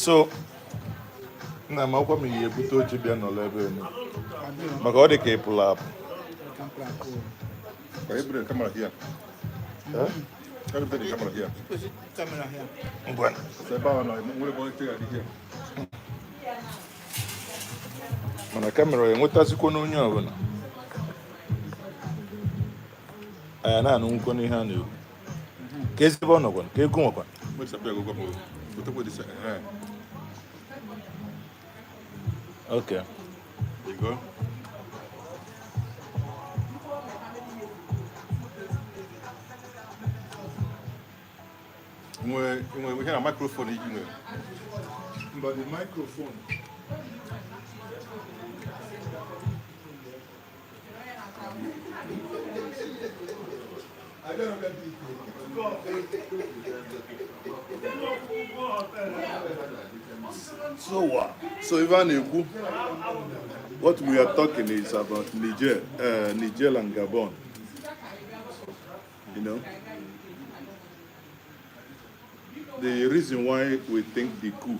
So, na makwa mi ebute oche bịa nọ ebe enu. Maka ọ dị ka pull up. Can you put the camera here? Huh? Can you put the camera here? Put the camera here. Bueno. So about now, I'm going to take it here. Mana kamera enwetazikwa n'onye ọbụla. Aya na-anụ nkwo n'ihe a na-ekwu. Ka ezigbo ọ nọkwa, ka ego nwekwa. What's the big go? We'll talk about this. Okay. There you go. We have a microphone here. But the microphone. So what? So Ivan Coup, what we are talking is about Niger and Gabon. You know, the reason why we think the coup.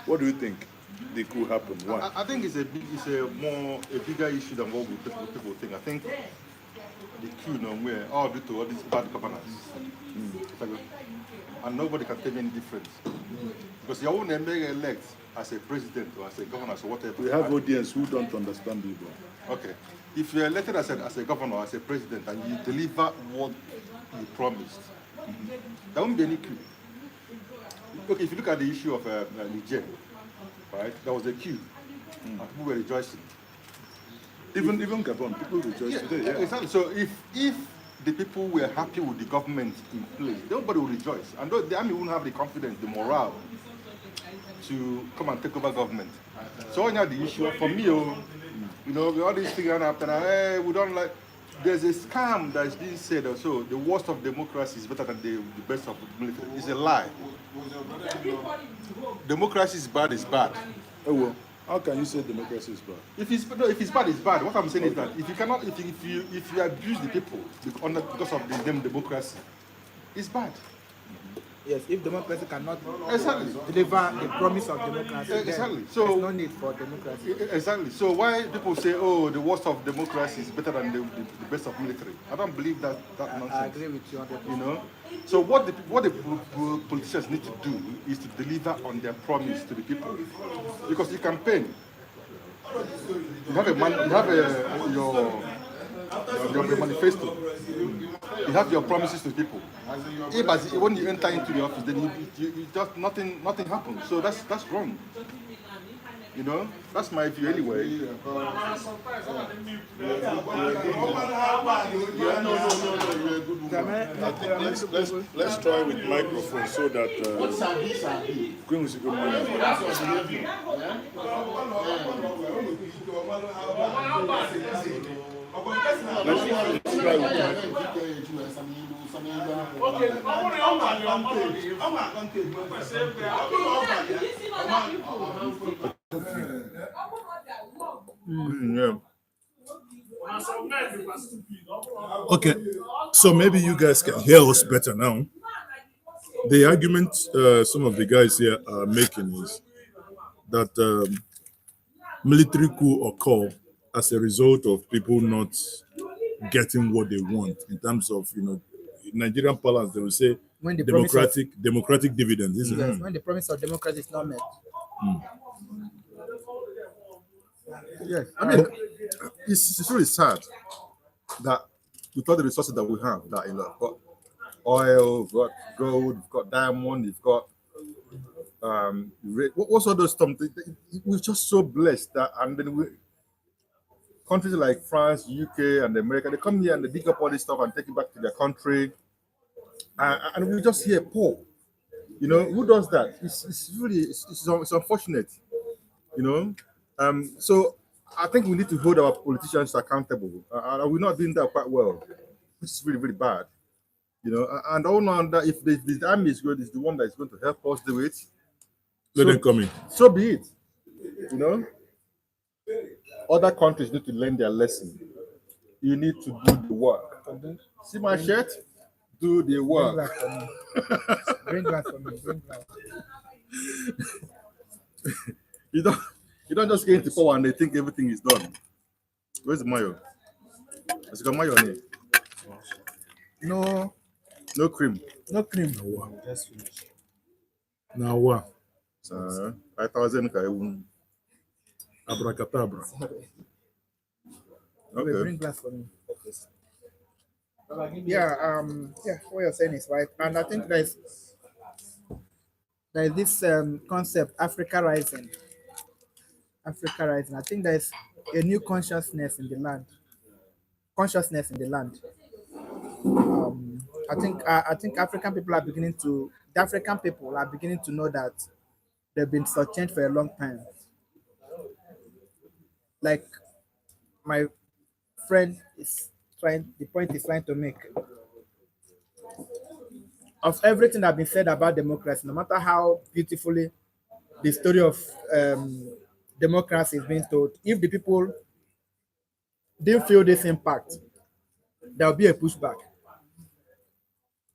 What do you think the coup happened? Why? I think it's a bigger issue than what people think. I think the coup, where all due to all these bad governance, and nobody can tell me any difference. Because you won't elect as a president or as a governor or whatever. We have audience who don't understand you, bro. Okay. If you're elected as a governor or as a president and you deliver what you promised, there won't be any coup. Okay, if you look at the issue of Niger, right, there was a queue, and people were rejoicing. Even Gabon, people rejoice today. Yeah. Exactly. So if the people were happy with the government in place, nobody would rejoice, and the army wouldn't have the confidence, the morale to come and take over government. So now the issue for me, you know, all these things that happen, hey, we don't like. There's a scam that's being said also. The worst of democracy is better than the best of the military. It's a lie. Democracy is bad. Oh well, how can you say democracy is bad? If it's bad, it's bad. What I'm saying is that if you abuse the people because of the name democracy, it's bad. Yes, if democracy cannot Exactly. deliver the promise of democracy, Exactly. then So there's no need for democracy. Exactly. So why people say, oh, the worst of democracy is better than the best of military? I don't believe that nonsense. I agree with you 100%. You know. So what the politicians need to do is to deliver on their promise to the people, because you campaign. You have your manifesto. You have your promises to people. When you enter into the office, then you just nothing happens. So that's wrong. You know, that's my view anyway. I think let's try with microphone so that Okay, so maybe you guys can hear us better now. The argument some of the guys here are making is that military coup occur as a result of people not getting what they want in terms of, you know, Nigerian parlance, they will say When the democratic dividends. Yes, when the promise of democracy is not met. Yes, I mean, it's really sad that with all the resources that we have, that we've got oil, we've got gold, we've got diamond, we've got what's all those stuff? We're just so blessed that, and then countries like France, UK, and America, they come here and they dig up all this stuff and take it back to their country, and we're just here poor. You know, who does that? It's really unfortunate. You know, so I think we need to hold our politicians accountable. We're not doing that quite well, which is really, really bad. You know, and all know that if the army is good, is the one that is going to help us do it. Let them come in. So be it. You know, other countries need to learn their lesson. You need to do the work. See my shirt? Do the work. Bring that for me. Bring that. You don't just get into power and they think everything is done. Where's the mayo? Has it got mayo on it? No, No cream. no cream. Just finish. Now what? 5,000 ka ewu. Abracadabra. Okay. Okay. Bring glass for me. Yeah, what you're saying is right. And I think there's this concept, Africa rising. Africa rising. I think there's a new consciousness in the land. I think the African people are beginning to know that they've been shortchanged for a long time. Like my friend the point is trying to make. Of everything that's been said about democracy, no matter how beautifully the story of democracy is being told, if the people didn't feel this impact, there will be a pushback.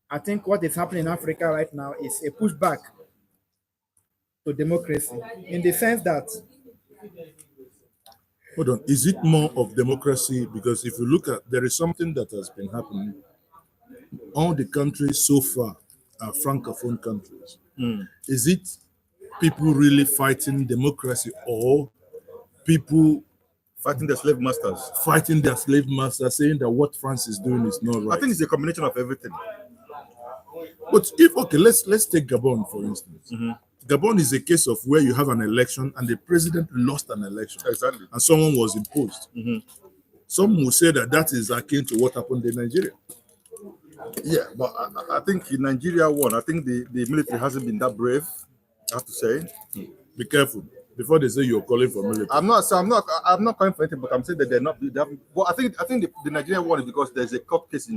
I think what is happening in Africa right now is a pushback to democracy in the sense that Hold on. Is it more of democracy? Because if you look at, there is something that has been happening. All the countries so far are francophone countries. Is it people really fighting democracy or people Fighting the slave masters. fighting their slave master, saying that what France is doing is not right? I think it's a combination of everything. But if let's take Gabon for instance. Gabon is a case of where you have an election and the president lost an election Exactly. and someone was imposed. Some will say that is akin to what happened in Nigeria. Yeah, but I think in Nigeria I think the military hasn't been that brave, I have to say. Be careful before they say you're calling for military. I'm not calling for anything, but I'm saying that they're not. Well, I think the Nigerian one is because there's a court case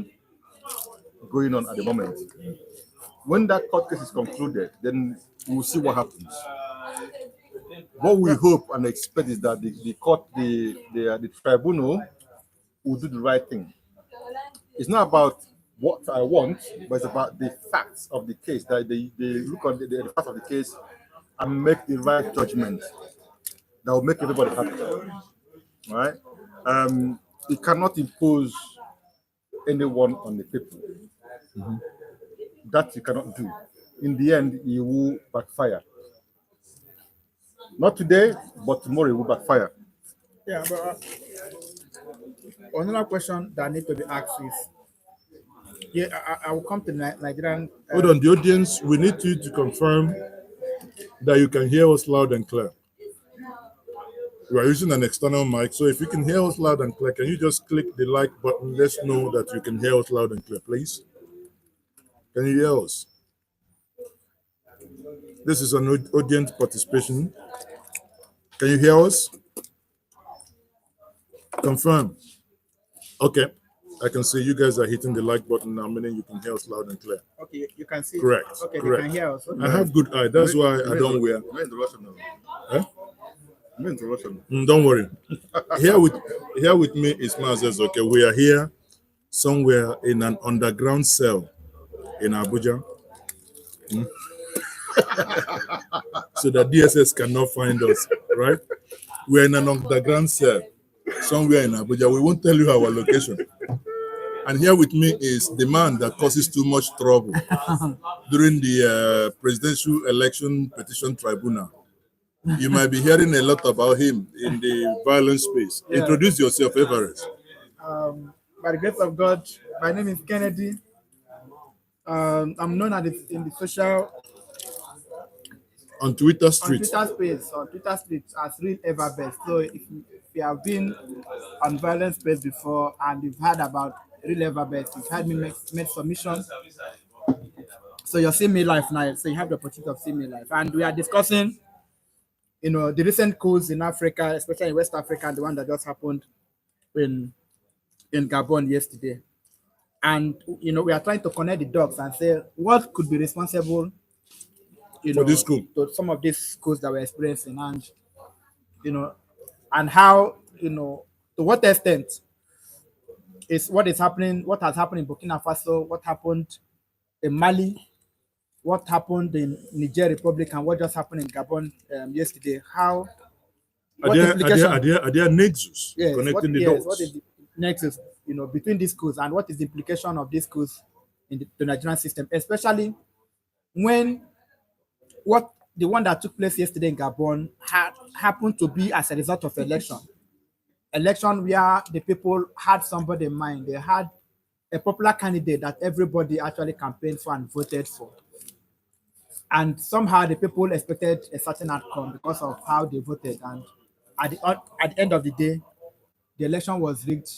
going on at the moment. When that court case is concluded, then we'll see what happens. What we hope and expect is that the court, the tribunal, will do the right thing. It's not about what I want, but it's about the facts of the case. That they look at the facts of the case and make the right judgment that will make everybody happy. Right? It cannot impose anyone on the people. That you cannot do. In the end, it will backfire. Not today, but tomorrow it will backfire. yeah, but another question that needs to be asked is, I will come to Nigerian. Hold on, the audience, we need you to confirm that you can hear us loud and clear. We are using an external mic, so if you can hear us loud and clear, can you just click the like button? Let's know that you can hear us loud and clear, please. Can you hear us? This is an audience participation. Can you hear us? Confirm. Okay. I can see you guys are hitting the like button now, meaning you can hear us loud and clear. Okay, you can see. Correct. Okay, Correct. they can hear us. Okay. I have good eye. That's why I don't wear. You're in the Russian now. Huh? You're in the Russian. Don't worry. Here with me is Mazes. Okay, we are here somewhere in an underground cell in Abuja. So the DSS cannot find us, right? We're in an underground cell somewhere in Abuja. We won't tell you our location. And here with me is the man that causes too much trouble during the presidential election petition tribunal. You might be hearing a lot about him in the violent space. Yeah. Introduce yourself, Everest. By the grace of God, my name is Kennedy. I'm known in the social On Twitter on Street. Twitter Street as Real Ever Best. So if you have been on violent space before and you've heard about Real Ever Best, you've heard me make submissions. So you're seeing me live now. So you have the opportunity of seeing me live, and we are discussing, the recent coups in Africa, especially in West Africa, and the one that just happened in Gabon yesterday. And we are trying to connect the dots and say what could be responsible, For this coup. to some of these coups that we're experiencing, and and how, to what extent is what has happened in Burkina Faso, what happened in Mali, what happened in Niger Republic and what just happened in Gabon yesterday. Are there nexus connecting the dots? What is the nexus, between these coups, and what is the implication of these coups in the Nigerian system, especially when the one that took place yesterday in Gabon happened to be as a result of election where the people had somebody in mind. They had a popular candidate that everybody actually campaigned for and voted for. And somehow the people expected a certain outcome because of how they voted. And at the end of the day, the election was rigged.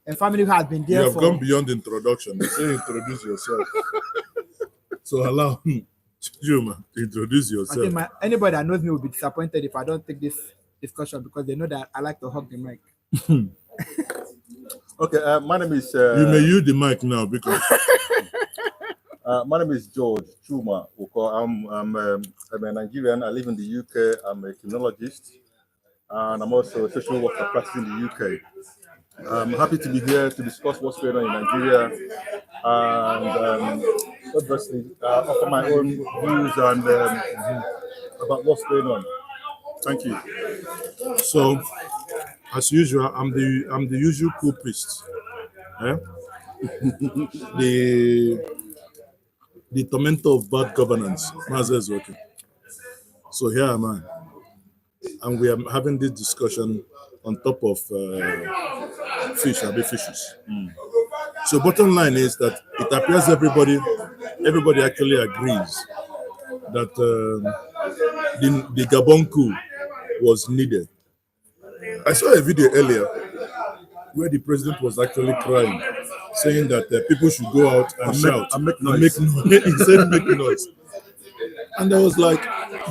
A family who has been there You have gone beyond introduction. They say introduce yourself. So allow Juma to introduce yourself. I think anybody that knows me will be disappointed if I don't take this discussion because they know that I like to hug the mic. Okay, my name is. You may use the mic now because. My name is George Chuma Oko. I'm a Nigerian. I live in the UK. I'm a criminologist, and I'm also a social worker practicing in the UK. I'm happy to be here to discuss what's going on in Nigeria and obviously offer my own views and about what's going on. Thank you. So, as usual, I'm the usual Coup priest. Eh? the tormentor of bad governance. Mazes working. So here am I, and we are having this discussion on top of fishes. So bottom line is that it appears everybody actually agrees that the Gabon coup was needed. I saw a video earlier where the president was actually crying, saying that people should go out and shout and make and noise. He said make noise. And I was like,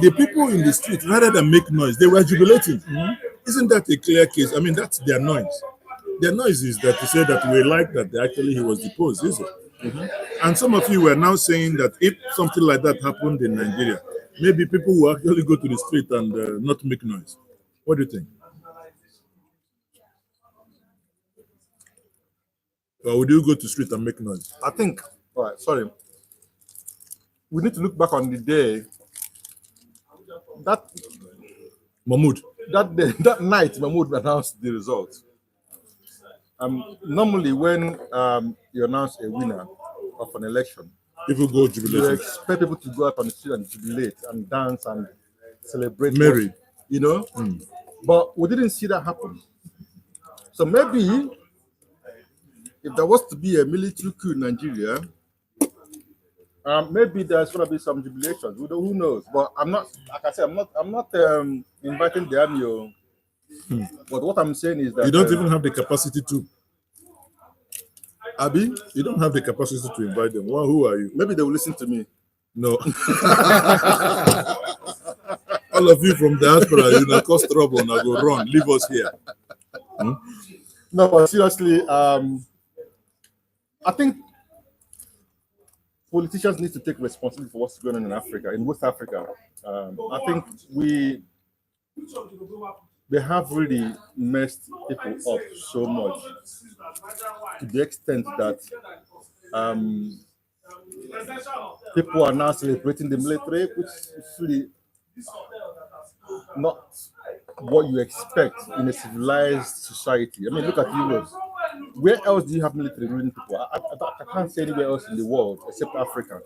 the people in the street, rather than make noise, they were jubilating. Isn't that a clear case? I mean, that's their noise. Their noise is that to say that we like that he was deposed, is it? And some of you were now saying that if something like that happened in Nigeria, maybe people will actually go to the street and not make noise. What do you think? Or would you go to the street and make noise? I think. All right. Sorry. We need to look back on the day that that night Mahmoud announced the results. Normally, when you announce a winner of an election, People go you jubilating. expect people to go out on the street and jubilate and dance and celebrate. Merry. But we didn't see that happen. So maybe if there was to be a military coup in Nigeria, maybe there's gonna be some jubilations. Who knows? But I'm not, like I said, I'm not inviting the army. But what I'm saying is that You don't even have the capacity to. Abi, You don't have the capacity to invite them. Well, who are you? maybe they will listen to me. No. All of you from diaspora, cause trouble and go run. Leave us here. No, but seriously, I think politicians need to take responsibility for what's going on in Africa, in West Africa. I think they have really messed people up so much to the extent that people are now celebrating the military, which is really not what you expect in a civilized society. I mean, look at Europe. Where else do you have military ruling people? I can't say anywhere else in the world except Africa.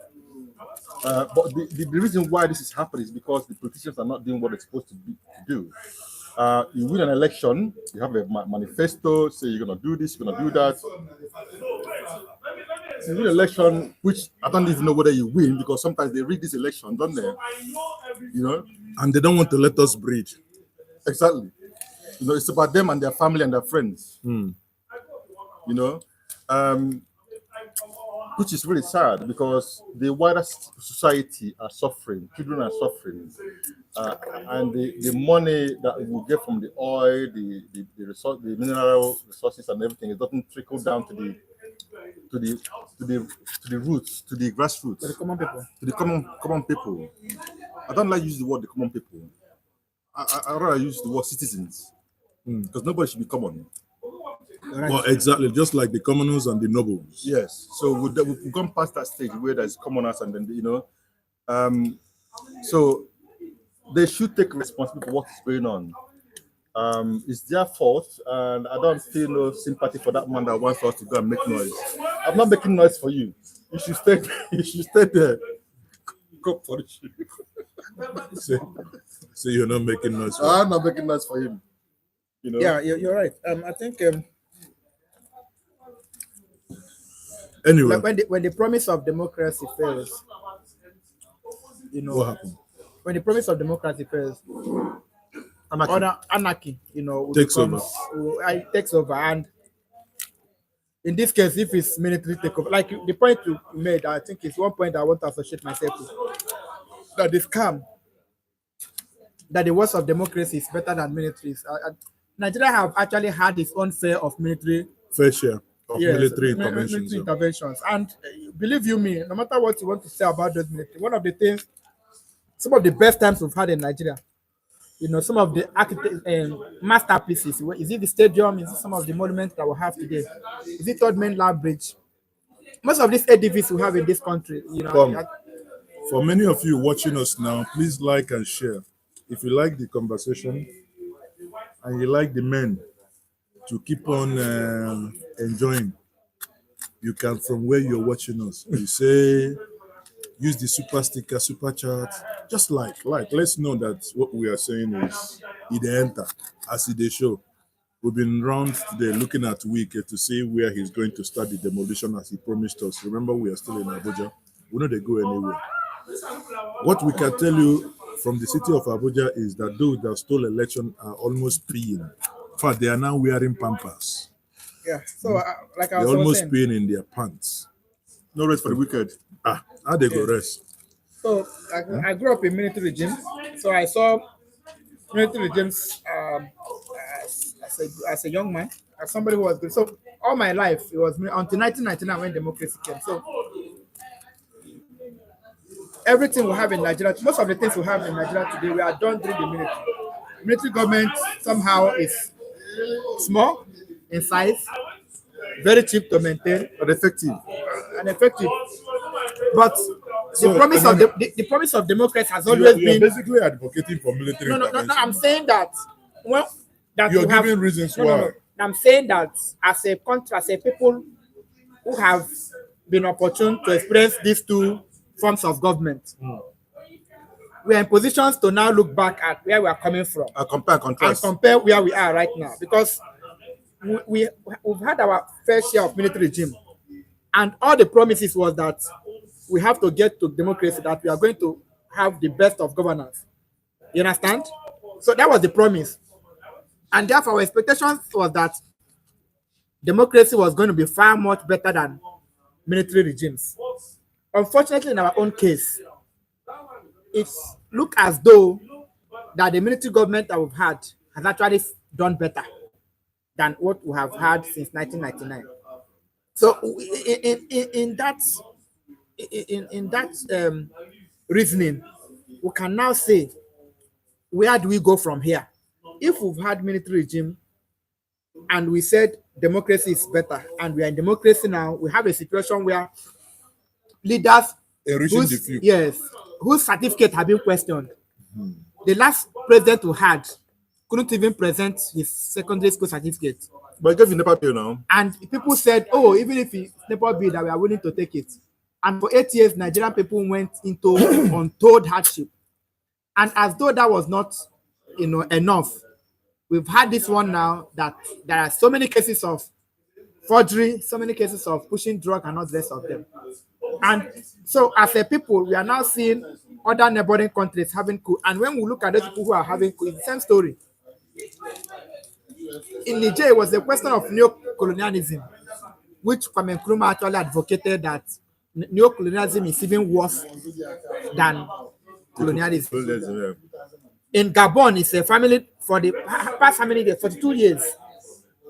But the reason why this is happening is because the politicians are not doing what they're supposed to do. You win an election, you have a manifesto, say you're going to do this, you're going to do that. You win an election, which I don't even know whether you win, because sometimes they rig this election, don't they? And they don't want to let us breathe. Exactly. It's about them and their family and their friends. Which is really sad because the wider society are suffering, children are suffering, and the money that we get from the oil, the resource, the mineral resources and everything, it doesn't trickle down to the roots, to the grassroots, To the common people. to the common people. I don't like use the word the common people. I rather use the word citizens because nobody should be common. Right. Well, exactly, just like the commoners and the nobles. Yes. So we've gone past that stage where there's commoners and then so they should take responsibility for what is going on. It's their fault, and I don't feel no sympathy for that man that wants us to go and make noise. I'm not making noise for you. You should stay. You should stay there. Go for it. So you're not making noise. For I'm not making noise for him. You know. Yeah, you're right. I think Anyway, like when the promise of democracy fails, what happened? when the promise of democracy fails, anarchy, Takes takes over, and in this case, if it's military takeover, like the point you made, I think it's one point I want to associate myself with. That is calm. That the worst of democracy is better than militaries. Nigeria have actually had its own fair of military Fair share of military military interventions. interventions. And believe you me, no matter what you want to say about those military, one of the things, some of the best times we've had in Nigeria, some of the masterpieces. Is it the stadium? Is it some of the monuments that we have today? Is it Third Mainland Bridge? Most of these ADVs we have in this country, For many of you watching us now, please like and share. If you like the conversation and you like the men to keep on enjoying, you can, from where you're watching us, you say, use the super sticker, super chat, just like. Let's know that what we are saying is it enter as it show. We've been round today looking at Wike to see where he's going to start the demolition as he promised us. Remember, we are still in Abuja. We know they go anywhere. What we can tell you from the city of Abuja is that those that stole election are almost peeing. In fact, they are now wearing pampers. Yeah. So, like I They're was almost saying, peeing in their pants. No rest for the wicked. How they go rest? so I grew up in military regime, so I saw military regimes as a young man, as somebody who was good. So all my life it was until 1999 when democracy came. So everything we have in Nigeria, most of the things we have in Nigeria today, we are done through the military. Military government somehow is small in size, very cheap to maintain, But effective. and effective. But So, the promise of the promise of democracy has always You're been. basically advocating for military No. intervention. I'm saying that that You're we have, giving reasons no. why. I'm saying that as a country, as a people who have been opportune to experience these two forms of government, we are in positions to now look back at where we are coming from Compare and and contrast. compare where we are right now, because we've had our fair share of military regime, and all the promises was that we have to get to democracy, that we are going to have the best of governance. You understand? So that was the promise, and therefore our expectations was that democracy was going to be far much better than military regimes. Unfortunately, in our own case, it looks as though that the military government that we've had has actually done better than what we have had since 1999. So in that reasoning, we can now say, where do we go from here? If we've had military regime and we said democracy is better, and we are in democracy now, we have a situation where leaders Enriching the few. whose certificate have been questioned. The last president we had couldn't even present his secondary school certificate. But it gave you never pay now. And people said, oh, even if it's never be that we are willing to take it. And for 8 years, Nigerian people went into untold hardship. And as though that was not enough, we've had this one now that there are so many cases of forgery, so many cases of pushing drug and all the rest of them. And so as a people, we are now seeing other neighboring countries having coup. And when we look at those people who are having coup, it's the same story. In Niger, it was a question of neo-colonialism, which Kwame Nkrumah actually advocated that neo-colonialism is even worse than colonialism. In Gabon, it's a family for the past family there 42 years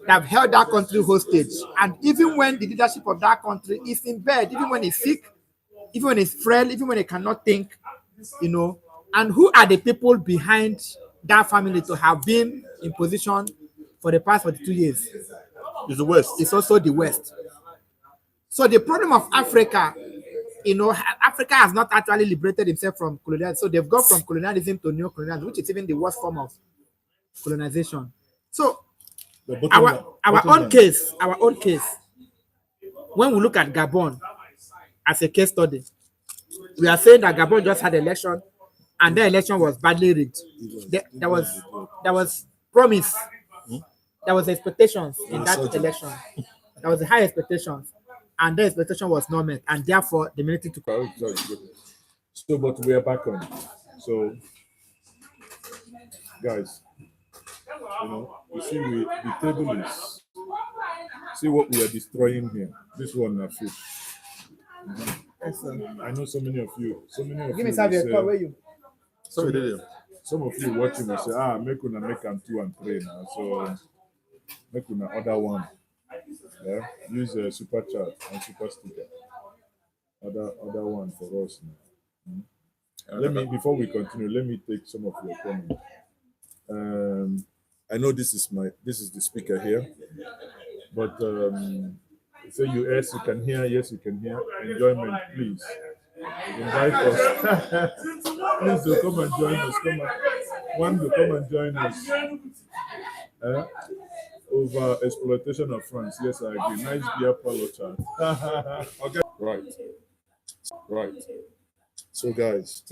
that have held that country hostage. And even when the leadership of that country is in bed, even when he's sick, even when he's frail, even when he cannot think, and who are the people behind that family to have been in position for the past 42 years? It's the West. It's also the West. So the problem of Africa, Africa has not actually liberated itself from colonialism. So they've gone from colonialism to neo-colonialism, which is even the worst form of colonization. So our own case, when we look at Gabon as a case study, we are saying that Gabon just had election and the election was badly rigged. There was promise. There was expectations in that election. There was a high expectations, and the expectation was not met, and therefore the military took. So, but we are back on. So, guys, you see, the table is. See what we are destroying here. This one, fish. I know so many of you. Give me some your call. Where you? Some of you watching will say, make una make them 2 and 3 now. So make una other one. Yeah, use a super chat and super sticker. Other one for us now. Let me, before we continue, let me take some of your comments. I know this is the speaker here, but say yes, you can hear, yes, you can hear. Enjoyment, please. Invite us. Please do come and join us. Come and join us. Over exploitation of France. Yes, I agree. Nice beer parlor chat. Okay. Right. So, guys.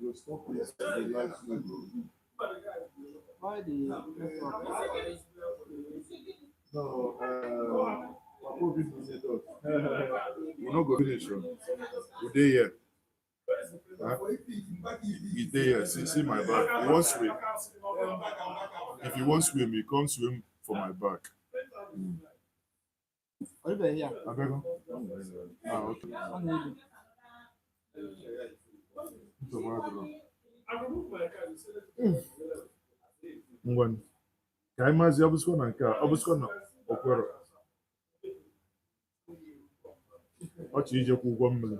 We'll stop this. Why the No, we're not going to finish. We're there yet. He's there. See my back. He wants swim. If he wants swim, he comes swim for my back. What is here? I beg him. Okay. Ngwan. Ka anyị maazị ọbụsịkwa na nke a, ọbụsịkwa na okwero. Ọchị ijekwu ụgwọ mmiri.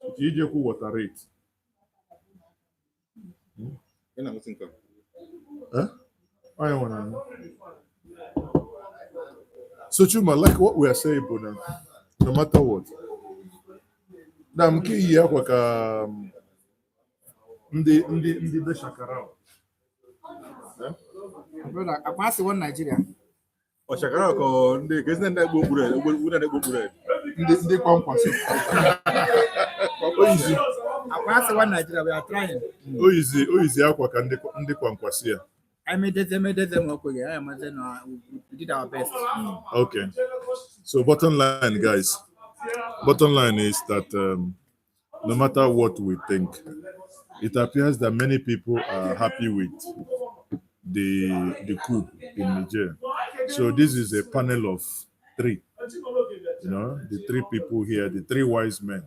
Ọchị ijekwu water rate. Onye nwere anyị. So Chuma, like what we are saying, Bona, no matter what. Na nke iyi akwa ka ndị be shakara. Brother, I pass one Nigeria. O shakara ko ndị ka ndị na-egbo okpuru ndị kwankwasị. Oyizi. I pass one Nigeria, we are trying. Oyizi akwa ka ndị kwankwasị ya. I made them okay. We did our best. Okay. So bottom line, guys. Bottom line is that no matter what we think, it appears that many people are happy with the coup in Niger. So this is a panel of 3. The 3 people here, the 3 wise men.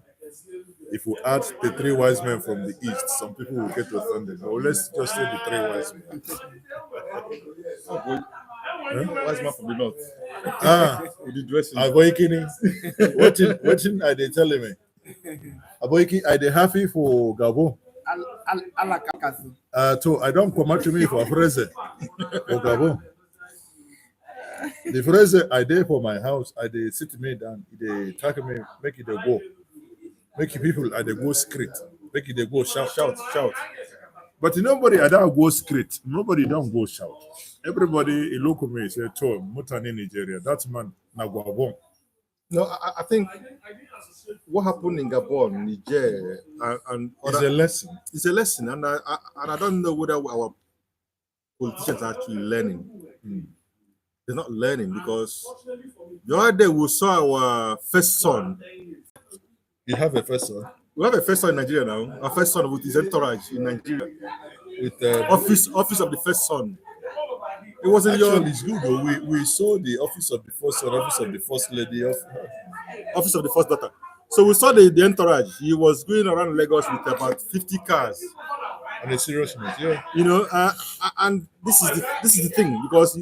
If we add the 3 wise men from the east, some people will get offended. But let's just say the 3 wise men. Wise man from the north. With the dressing. Awakening. Watching are they telling me? Awakening, are they happy for Gabon? So I don't come out to me for a phrase for Gabon. The phrase I did for my house, I they sit me down, they track me, make it a go. Make people at the go script. Make it a go shout. But nobody at that go script. Nobody don't go shout. Everybody look at me say, "To Mutani Nigeria." That man na Gabon. No, I think what happened in Gabon, Niger, and it's a lesson. It's a lesson, and I don't know whether our politicians are actually learning. They're not learning because the other day we saw our first son. You have a first son? We have a first son in Nigeria now. Our first son with his entourage in Nigeria. With office of the first son. It wasn't your Actually, it's good though. We saw the office of the first son, office of the first lady of office of the first daughter. So we saw the entourage. He was going around Lagos with about 50 cars. on a serious note. Yeah. You know, and this is the thing, because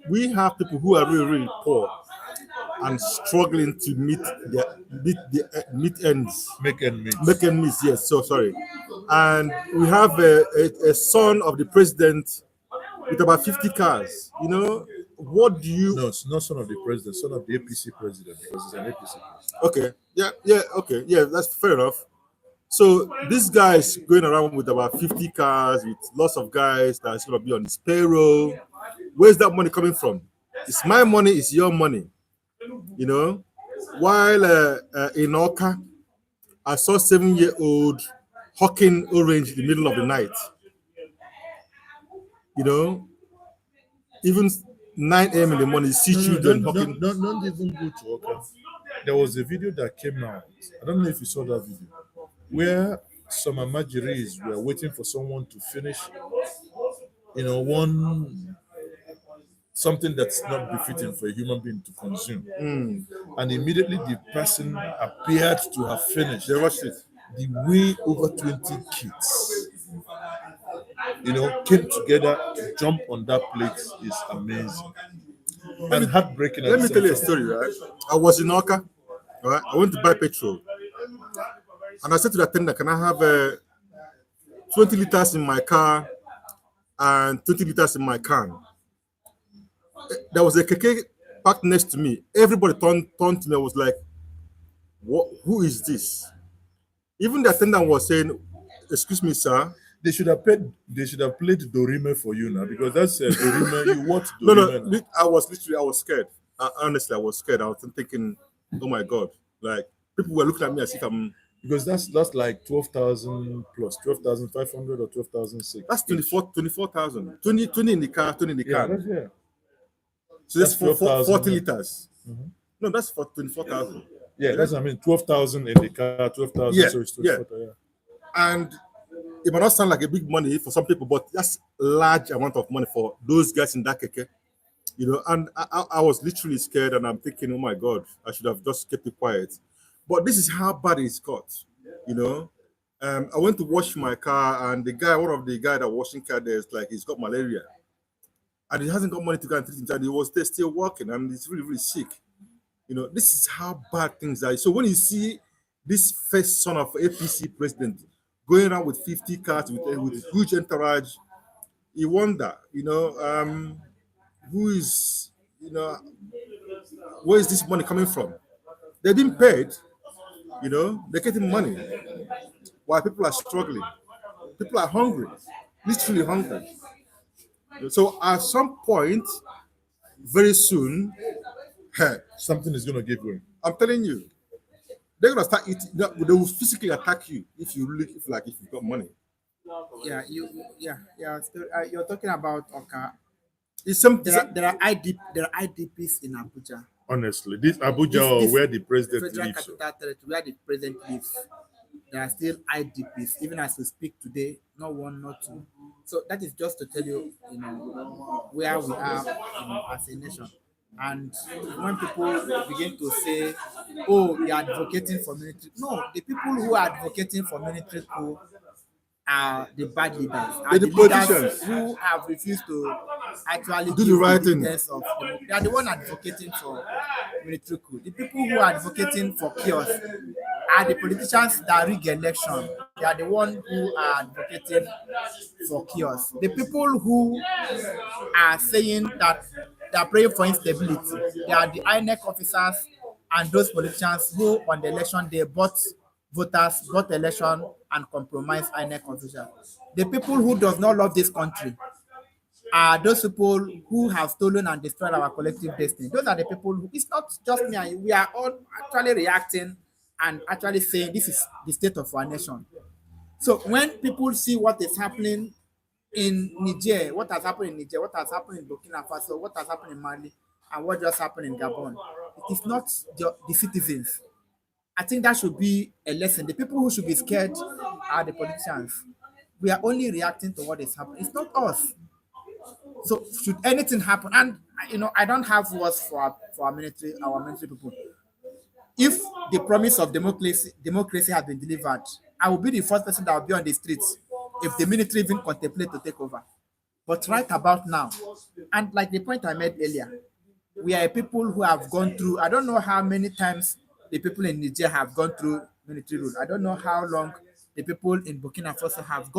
we have people who are really really poor and struggling to meet ends. Make and meet. Make ends meet, yes. So sorry, and we have a son of the president with about 50 cars. You know, what do you? No, it's not son of the president, son of the APC president, because it's an APC president. Okay, yeah, okay, yeah, that's fair enough. So this guy is going around with about 50 cars, with lots of guys that's going to be on his payroll. Where's that money coming from? It's my money, it's your money. You know, while in Oka, I saw 7-year-old hawking orange in the middle of the night. You know, even 9 a.m. in the morning, you see children hawking. Don't even go to Oka. There was a video that came out. I don't know if you saw that video, where some Amajiris were waiting for someone to finish, something that's not befitting for a human being to consume. And immediately the person appeared to have finished. They rushed it. The way over 20 kids, came together to jump on that plate is amazing. And heartbreaking. Let me tell you a story, right? I was in Oka, right? I went to buy petrol. And I said to the attendant, can I have 20 liters in my car and 20 liters in my can? There was a keke parked next to me. Everybody turned to me and was like, who is this? Even the attendant was saying, excuse me, sir. They should have played Dorime for you now, because that's Dorime. You watch Dorime. No. I was scared. Honestly, I was scared. I was thinking, oh my God. Like, people were looking at me as if I'm... Because that's like 12,000 plus 12,500 or 12,600. That's 24,000. 20 in the car, 20 in the car. Yeah. So that's 40 liters. Mm-hmm. No, that's for 24,000. Yeah, that's 12,000 in the car, 12,000. Yeah, so it's 24,000. Yeah. And it might not sound like a big money for some people, but that's large amount of money for those guys in that keke. And I was literally scared, and I'm thinking, oh my God, I should have just kept it quiet. But this is how bad it's got. I went to wash my car, and one of the guys that washing car there is like, he's got malaria. And he hasn't got money to go and treat himself. He was there still working, and he's really, really sick. This is how bad things are. So when you see this first son of APC president going around with 50 cars, with a huge entourage, you wonder, who is, where is this money coming from? They're being paid, they're getting money while people are struggling. People are hungry, literally hungry. So at some point, very soon, something is going to give way. I'm telling you, they're going to start eating. They will physically attack you if you've got money. Yeah, you're talking about Oka. It's something. There are IDPs in Abuja. Honestly, this Abuja, where the president Federal lives, Capital Territory, where the president lives, there are still IDPs. Even as we speak today, not one, not two. So that is just to tell you, where we are, as a nation. And when people begin to say, "Oh, you are advocating for military," no, the people who are advocating for military coup are the bad leaders, are the leaders who have refused to actually do the right thing. They are the one advocating for military coup. The people who are advocating for chaos are the politicians that rig election. They are the ones who are advocating for chaos. The people who are saying that they are praying for instability, they are the INEC officers and those politicians who on the election day bought voters, bought election and compromised INEC officials. The people who does not love this country are those people who have stolen and destroyed our collective destiny. Those are the people who, it's not just me and you, we are all actually reacting and actually saying this is the state of our nation. So when people see what is happening in Niger, what has happened in Niger, what has happened in Burkina Faso, what has happened in Mali, and what just happened in Gabon, it is not the citizens. I think that should be a lesson. The people who should be scared are the politicians. We are only reacting to what is happening. It's not us. So should anything happen, and I don't have words for our military people. If the promise of democracy has been delivered, I will be the first person that will be on the streets if the military even contemplate to take over. But right about now, and like the point I made earlier, we are a people who have gone through, I don't know how many times the people in Niger have gone through military rule. I don't know how long the people in Burkina Faso have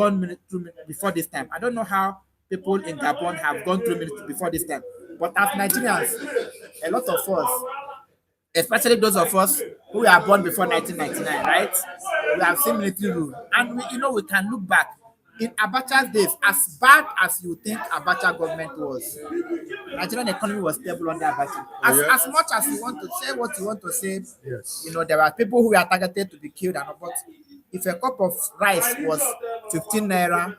through before this time. I don't know how people in Gabon have gone through military before this time. But as Nigerians, a lot of us, especially those of us who were born before 1999, right? We have seen military rule, and we can look back in Abacha's days. As bad as you think Abacha government was, Nigerian economy was stable under Abacha. As much as you want to say what you want to say, Yes. there are people who were targeted to be killed and all, but if a cup of rice was 15 naira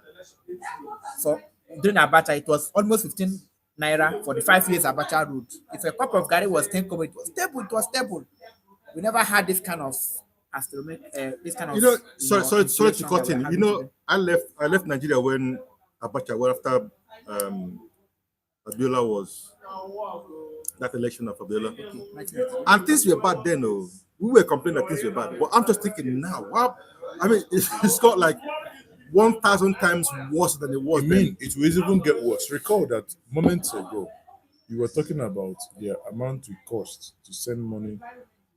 for during Abacha, it was almost 15 naira for the 5 years Abacha ruled. If a cup of garri was 10 kobo, it was stable. It was stable. We never had this kind of this kind of Sorry to inflation cut that in. we're having today. I left Nigeria when Abacha, well after Abiola was that election of Abiola. And things were bad then, oh. We were complaining that things were bad. But I'm just thinking now, wow, I mean, it's got like 1,000 times worse than it was I then. mean, it will even get worse. Recall that moments ago, you were talking about the amount it costs to send money.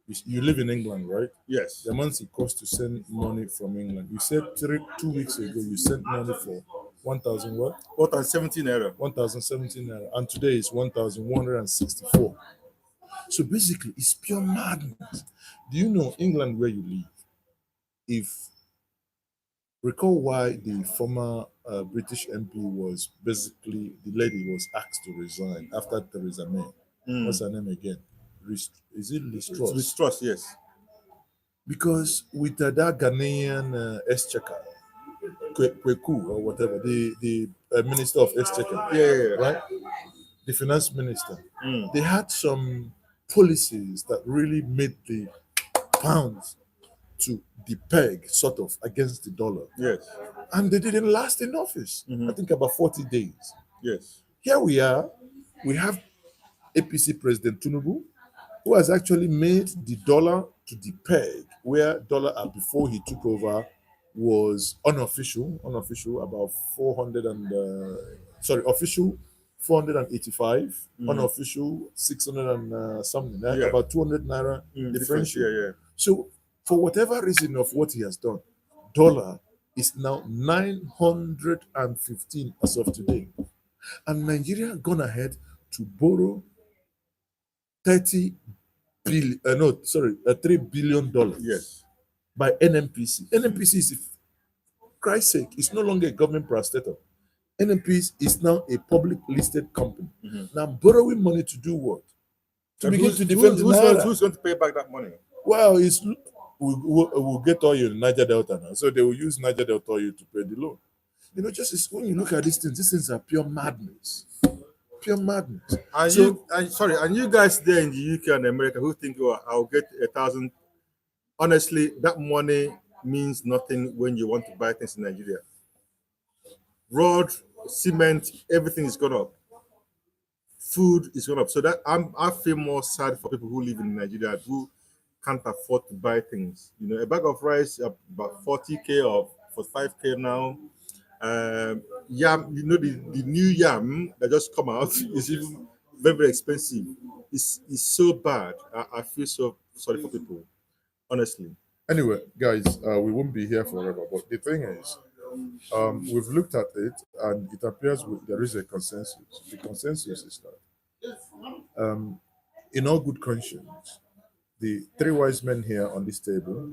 You live in England, right? Yes. The amount it costs to send money from England. You said 2 weeks ago you sent money for 1,000 what? 1,017 naira. 1,017 naira, and today is 1,164. So basically, it's pure madness. Do you know England where you live? If recall why the former British MP was basically the lady was asked to resign after Theresa May. What's her name again? Is it Liz Truss? With trust, yes. Because with that Ghanaian exchequer, Coup or whatever, the minister of exchequer, Yeah. right? The finance minister, they had some policies that really made the pounds to the peg sort of against the dollar. Yes. And they didn't last in office. I think about 40 days. Yes. Here we are, we have APC President Tinubu, who has actually made the dollar to the peg where dollar before he took over was unofficial about 400 and official 485, unofficial 600 and something, Yeah. about 200 naira differential. Yeah. So for whatever reason of what he has done, dollar is now 915 as of today. And Nigeria gone ahead to borrow $3 billion Yes. by NMPC. NMPC is, for Christ's sake, it's no longer a government parastatal. NMPC is now a public listed company. Now borrowing money to do what? To begin to defend the naira. Who's going to pay back that money? Well, we'll get oil in Niger Delta now. So they will use Niger Delta oil to pay the loan. When you look at these things are pure madness. Pure madness. And you guys there in the UK and America who think, oh, I'll get 1,000. Honestly, that money means nothing when you want to buy things in Nigeria. Road, cement, everything is gone up. Food is gone up. So that I feel more sad for people who live in Nigeria who can't afford to buy things. A bag of rice about 40k or 45k now. Yam, the new yam that just come out is even very, very expensive. It's so bad. I feel so sorry for people, honestly. Anyway, guys, we won't be here forever. But the thing is, we've looked at it, and it appears there is a consensus. The consensus is that, in all good conscience, the three wise men here on this table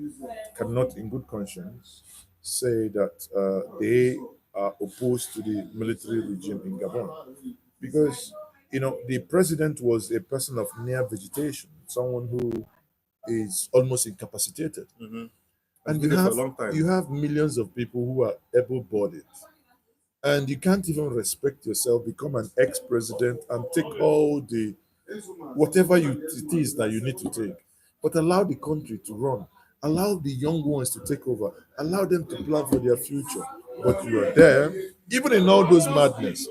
cannot, in good conscience, say that they are opposed to the military regime in Gabon, because the president was a person of near vegetation, someone who is almost incapacitated. And you have millions of people who are able-bodied, and you can't even respect yourself, become an ex-president and take all the whatever it is that you need to take, but allow the country to run, allow the young ones to take over, allow them to plan for their future. But you are there, even in all those madness,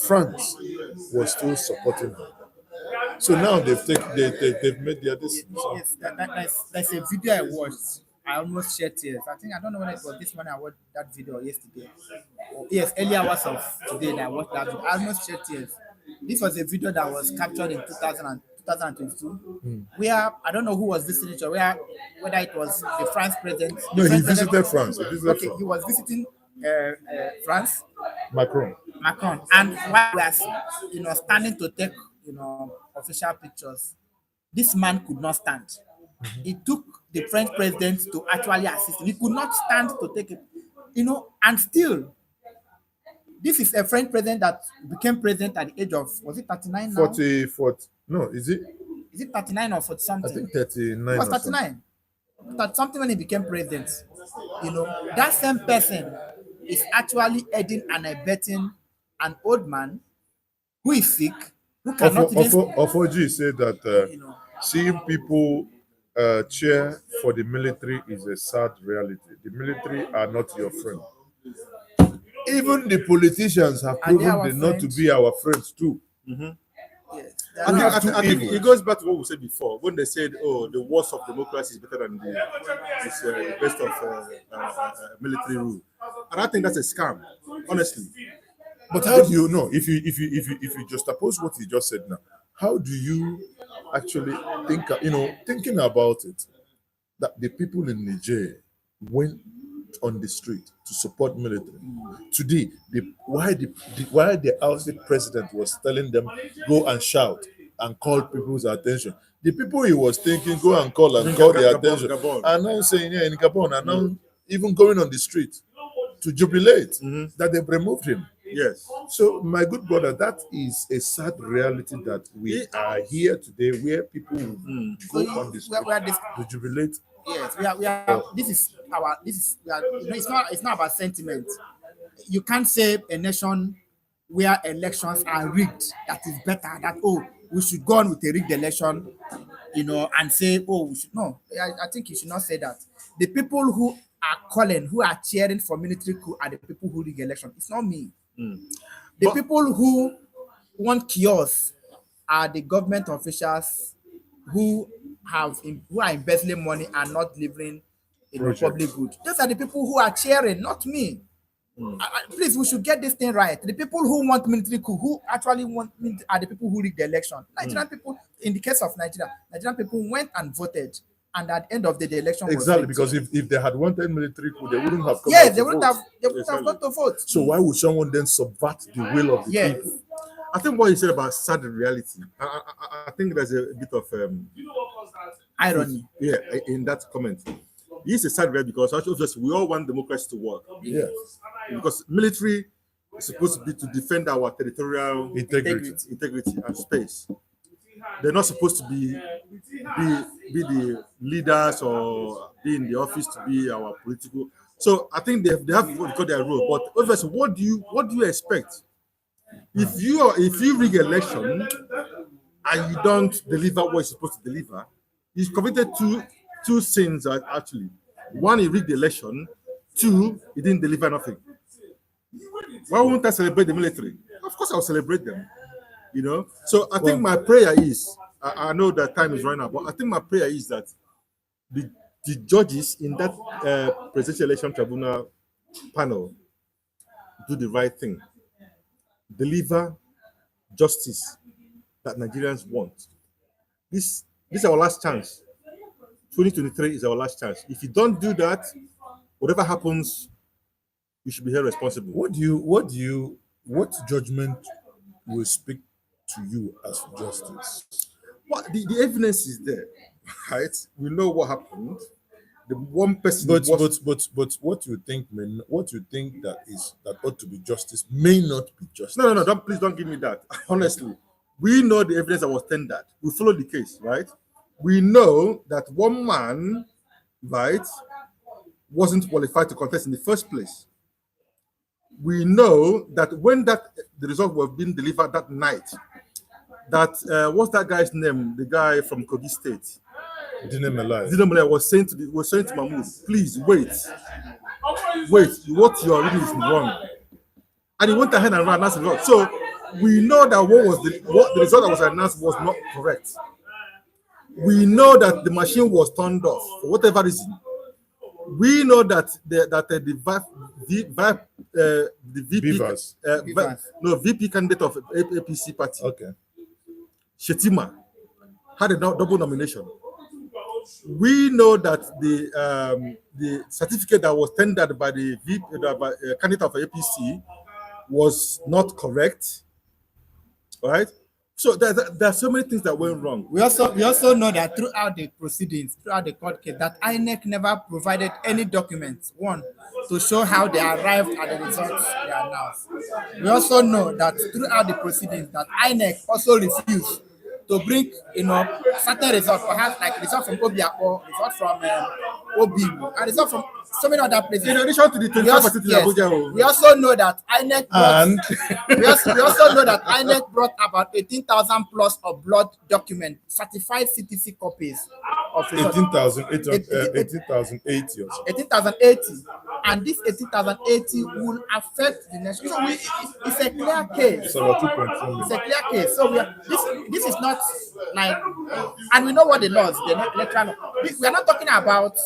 France was still supporting her. So now they've made their decision. So. Yes, there's a video I watched. I almost shed tears. I don't know whether it was this morning I watched that video or yesterday. Yes, earlier hours of today that I watched that video. I almost shed tears. This was a video that was captured in 2022, where I don't know who was visiting it or whether it was the France president. No, he French visited president. France. He visited Okay, France. he was visiting France. Macron. And while we are, standing to take, official pictures, this man could not stand. It took the French president to actually assist him. He could not stand to take it, and still, this is a French president that became president at the age of, was it 39 now? 40, no, is it? Is it 39 or 40 I something? think 39. It was or something. 39. That something when he became president. That same person is actually aiding and abetting an old man who is sick, who cannot even. Ofoji said that seeing people cheer for the military is a sad reality. The military are not your friend. Even the politicians have proven them not to be our friends too. Yes, I think it goes back to what we said before when they said, "Oh, the worst of democracy is better than the best of military rule," and I think that's a scam, honestly. But how do you know if you just oppose what he just said now? How do you actually think? Thinking about it, that the people in Niger went on the street to support military. Today, why the ousted president was telling them go and shout and call people's attention. The people he was thinking go and call their attention are now saying in Gabon are now even going on the street to jubilate that they've removed him. Yes. So, my good brother, that is a sad reality that we are here today, where people go on the street to jubilate. Yes, we are. This is it's not about sentiment. You can't say a nation where elections are rigged that is better. That we should go on with a rigged election, and say we should. No, I think you should not say that. The people who are calling, who are cheering for military coup, are the people who rig election. It's not me. The people who want chaos are the government officials who are embezzling money and not delivering public good. Those are the people who are cheering, not me. Please, we should get this thing right. The people who want military coup, who actually want are the people who rig the election. Nigerian people, in the case of Nigeria, Nigerian people went and voted, and at the end of the day, election was exactly rigged. Because if they had wanted military coup, they wouldn't have come. Yes, they wouldn't have gone to vote. So why would someone then subvert the will of the people? I think what you said about sad reality, I think there's a bit of irony. Yeah, in that comment. It's a sad reality because obviously we all want democracy to work. Yes. Because military is supposed to be to defend our territorial integrity and space. They're not supposed to be the leaders or be in the office to be our political. So I think they have what they call their role. But obviously, what do you expect? If you rig election and you don't deliver what you're supposed to deliver, you've committed two sins actually. One, you rigged the election. Two, you didn't deliver nothing. Why won't I celebrate the military? Of course, I'll celebrate them. So I think my prayer is, I know that time is running out, but I think my prayer is that the judges in that presidential election tribunal panel do the right thing. Deliver justice that Nigerians want. This is our last chance. 2023 is our last chance. If you don't do that, whatever happens, you should be held responsible. What judgment will speak to you as justice? Well, the evidence is there, right? We know what happened. The one person, but what you think that ought to be justice may not be justice. No, please don't give me that. Honestly, we know the evidence that was tendered. We follow the case, right? We know that one man, right, wasn't qualified to contest in the first place. We know that when the result was being delivered that night, that what's that guy's name? The guy from Kogi State. Dinemela was saying to Mahmoud, please wait. What you are reading is wrong. And he went ahead and ran. That's the result. So We know that what the result that was announced was not correct. We know that the machine was turned off for whatever reason. We know that the VP Beavers. VP candidate of APC party, Okay. Shetima, had a double nomination. We know that the certificate that was tendered by the candidate of APC was not correct. All right. So there are so many things that went wrong. We also know that throughout the proceedings, throughout the court case, that INEC never provided any documents, one, to show how they arrived at the results they announced. We also know that throughout the proceedings, that INEC also refused to bring, certain results, perhaps like results from Obiako, results from Obibu, and results from so many other places. In addition to the 25% in Abuja, we also know that INEC brought, And we also know that INEC brought about 18,000 plus of blood documents, certified CTC copies of results. 18,080 or so. 18,080, and this 18,080 will affect the nation. So it's a clear case. It's about 2.4 It's million. a clear case. So this is not like, and we know what the laws, the electoral law. We are not talking about.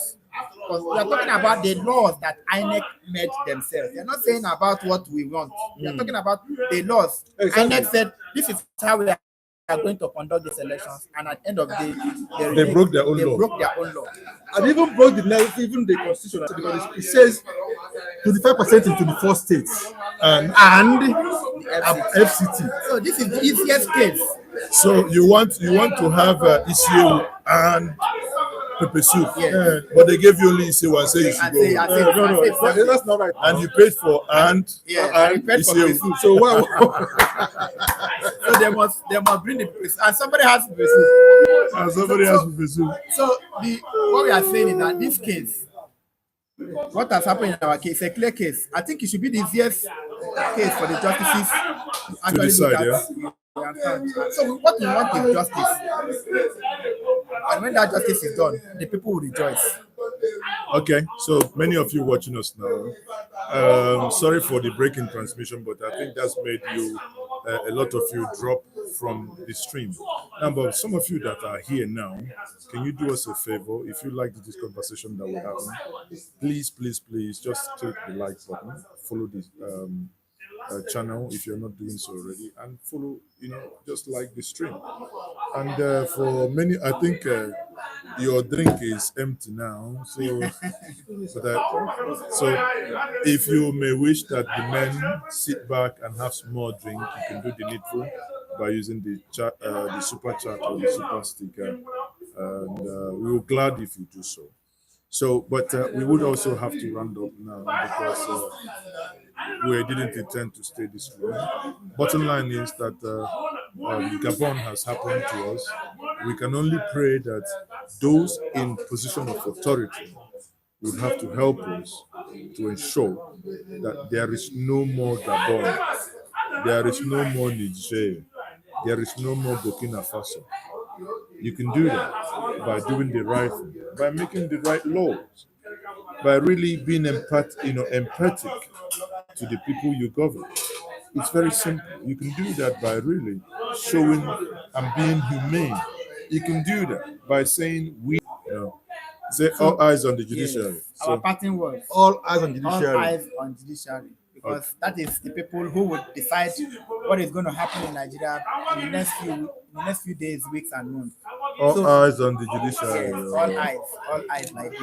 We are talking about the laws that INEC made themselves. They are not saying about what we want. We are talking about the laws. Exactly. INEC said this is how we are going to conduct these elections, and at the end of the day, They broke their own they law. broke their own law. and even broke the constitution, because it says 25% in 24 states and FCT. So this is the easiest case. So you want to have issue and pepper soup, Yes. but they gave you only issue and say you should I say, go. I say, No, I say, that's not right. And you paid for and Yes, and you paid for issue. the soup. So what? So they must bring the, and somebody has to be. And somebody has pepper soup. So what we are saying is that this case, what has happened in our case, a clear case. I think it should be the easiest case for the justices to actually decide, look at. So what we want is justice, and when that justice is done, the people will rejoice. Okay, so many of you watching us now, sorry for the break in transmission, but I think that's made you, a lot of you drop from the stream. Now, but some of you that are here now, can you do us a favor? If you like this conversation that we're having, please just click the like button, follow this channel if you're not doing so already, and follow, just like the stream. And for many, I think your drink is empty now, so if you may wish that the men sit back and have some more drink, you can do the needful by using the super chat or the super sticker, and we will glad if you do so. So, but we would also have to round up now because we didn't intend to stay this long. Bottom line is that Gabon has happened to us. We can only pray that those in position of authority would have to help us to ensure that there is no more Gabon, there is no more Niger, there is no more Burkina Faso. You can do that by doing the right thing, by making the right laws, by really being empathic to the people you govern. It's very simple. You can do that by really showing and being humane. You can do that by saying say all eyes on the judiciary. Yes, our parting words. All eyes on All judiciary. eyes on judiciary, because that is the people who would decide what is going to happen in Nigeria in the next few days, weeks, and months. All So- eyes on the judiciary. All eyes like this.